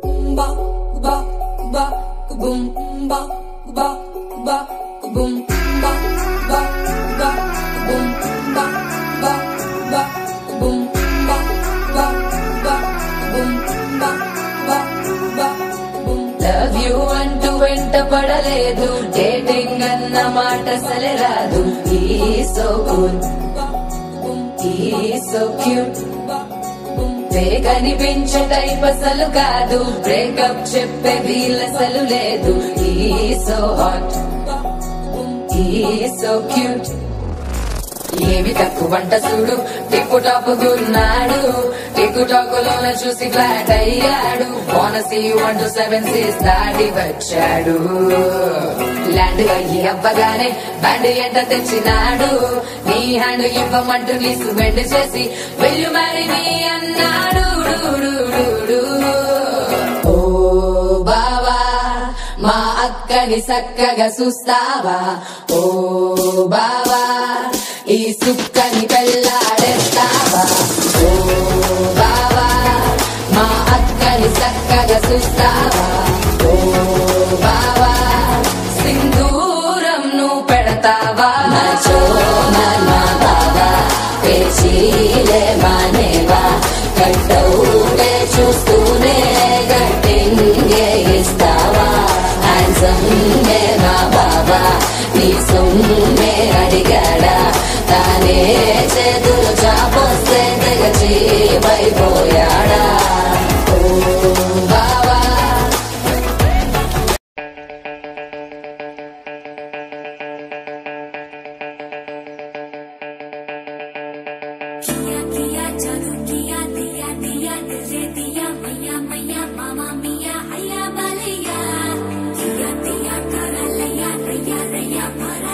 ba ba ba boom ba ba ba boom ba ba ba boom ba ba ba boom ba ba ba boom ba ba ba boom. Love you అంటూ వెంట పడలేదు, dating అన్న మాట అసలే రాదు. He's so good, he's so cute, కనిపించే type అసలు కాదు, బ్రేకప్ చెప్పే వీల్ అసలు లేదు. He's so hot, he's so cute. ఏమి తక్కువంట చూడు, టిక్కు టాప్ గున్నాడు, టిక్కు టాక్ లోన చూసి ఫ్లాట్ అయ్యాడు. బోనస్ 127 దాటి వచ్చాడు. ల్యాండ్ అయ్యి అవ్వగానే బ్యాండ్ ఎంట తెచ్చినాడు. నీ హ్యాండ్ ఇవ్వమంటూ నీ సుమెండ్ చేసి వెళ్ళు మరి నీ అన్నాడు. ఓ బావా మా అక్కని చక్కగా చూస్తావా, ఓ బావా ఈ సుక్కని పెళ్ళాడేస్తావా, ఓ బావా మా అక్కని చక్కగా చూస్తావా, ఓ బావా సింధూరం నువ్వు పెడతావా. నచో నన్న బావా పేచీలే మానేవా, కట్టౌటే చూస్తూనే గట్టింగే ఇస్తావా. హ్యాండ్సమ్ మే నా బావా నీ సొమ్మే అడిగాడా, తానే చేతులు చాపొస్తే తెగచి పైపోయాడా. ఓ బావా किया जादू किया दिया दिया दिल दे दिया मैया मैया मामा मिया हैया बलिया किया दिया कर लिया रैया रैया भरा